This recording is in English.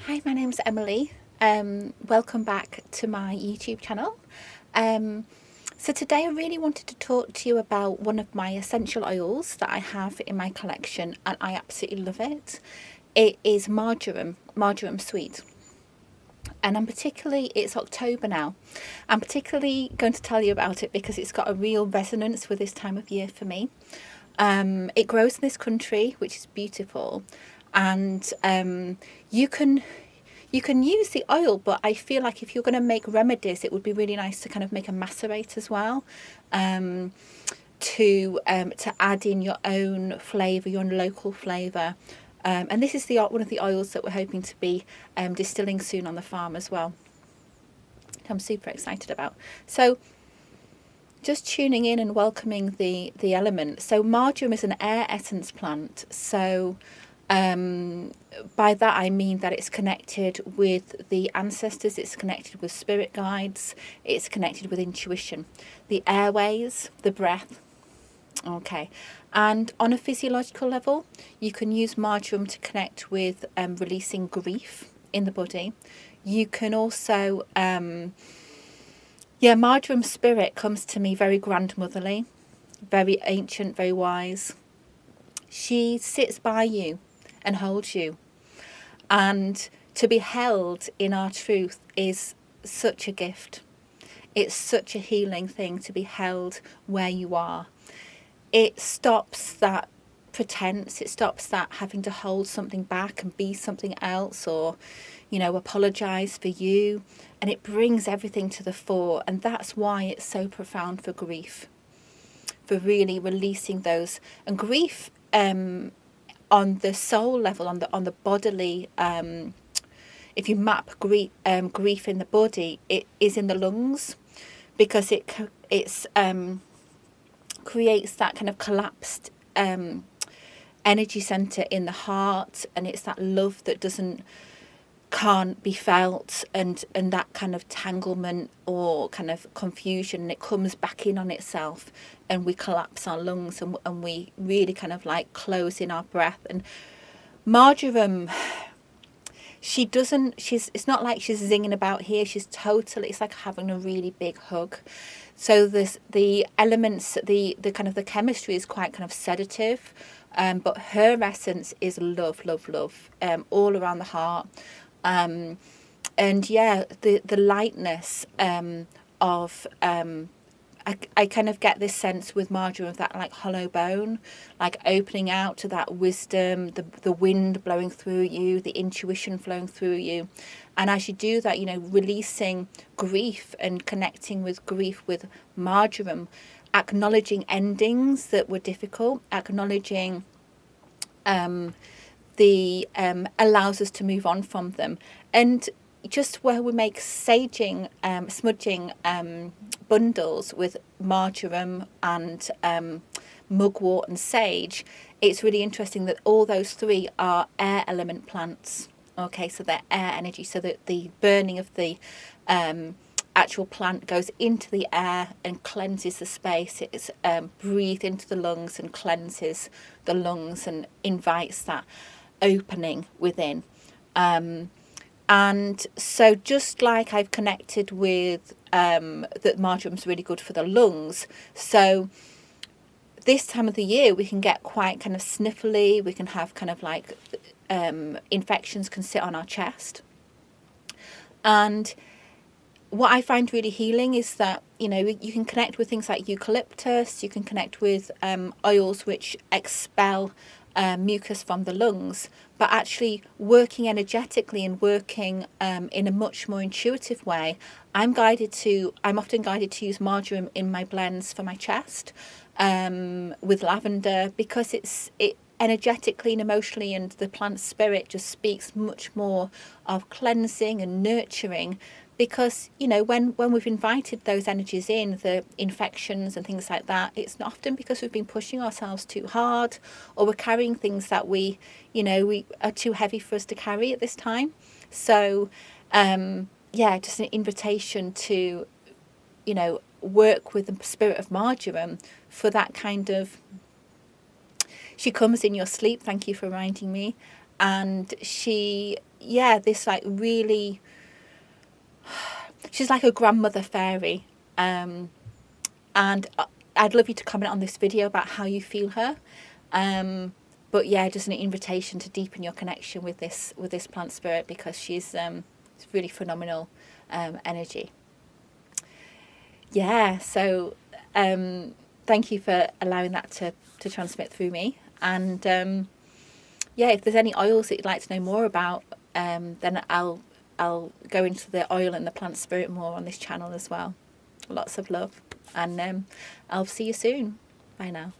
Hi, my name's Emily. Welcome back to my YouTube channel. So today I really wanted to talk to you about one of my essential oils that I have in my collection, and I absolutely love it. It is marjoram sweet. And it's October now. I'm particularly going to tell you about it because it's got a real resonance with this time of year for me. It grows in this country, which is beautiful, and you can you can use the oil, but I feel like if you're going to make remedies, it would be really nice to kind of make a macerate as well, um, to add in your own flavour, your own local flavour. And this is one of the oils that we're hoping to be distilling soon on the farm as well. I'm super excited about. So just tuning in and welcoming the element. So marjoram is an air essence plant. So by that I mean that it's connected with the ancestors, it's connected with spirit guides, it's connected with intuition, the airways, the breath. Okay, and on a physiological level, you can use marjoram to connect with releasing grief in the body. You can also marjoram spirit comes to me very grandmotherly, very ancient, very wise. She sits by you and holds you. And to be held in our truth is such a gift. It's such a healing thing to be held where you are. It stops that pretense. It stops that having to hold something back and be something else, or, apologize for you. And it brings everything to the fore. And that's why it's so profound for grief, for really releasing those. And grief, on the soul level, on the bodily, if you map grief in the body, it is in the lungs, because it's creates that kind of collapsed energy center in the heart, and it's that love that can't be felt, and that kind of tanglement or kind of confusion, and it comes back in on itself, and we collapse our lungs, and we really kind of like close in our breath. And marjoram, it's not like she's zinging about here. It's like having a really big hug. So the elements, the kind of the chemistry is quite kind of sedative, but her essence is love, love, love, all around the heart. And yeah, the lightness of I kind of get this sense with marjoram of that like hollow bone, like opening out to that wisdom, the wind blowing through you, the intuition flowing through you. And as you do that, releasing grief and connecting with grief with marjoram, acknowledging endings that were difficult, acknowledging allows us to move on from them. And just where we make smudging bundles with marjoram and mugwort and sage, it's really interesting that all those three are air element plants. Okay, so they're air energy, so that the burning of the actual plant goes into the air and cleanses the space. It's breathed into the lungs and cleanses the lungs and invites that opening within. And so just like I've connected with that marjoram's really good for the lungs, so this time of the year we can get quite kind of sniffly, we can have kind of like infections can sit on our chest. And what I find really healing is that, you can connect with things like eucalyptus, you can connect with oils which expel mucus from the lungs, but actually working energetically and working in a much more intuitive way. I'm often guided to use marjoram in my blends for my chest with lavender, because it energetically and emotionally, and the plant spirit just speaks much more of cleansing and nurturing. Because when we've invited those energies in, the infections and things like that, it's often because we've been pushing ourselves too hard, or we're carrying things that we are too heavy for us to carry at this time. So just an invitation to work with the spirit of marjoram for that kind of. She comes in your sleep, thank you for reminding me. and this like really, she's like a grandmother fairy. And I'd love you to comment on this video about how you feel her. But yeah, just an invitation to deepen your connection with this plant spirit, because she's it's really phenomenal energy. Yeah, so thank you for allowing that to transmit through me. And yeah, if there's any oils that you'd like to know more about, then I'll go into the oil and the plant spirit more on this channel as well. Lots of love, and I'll see you soon. Bye now.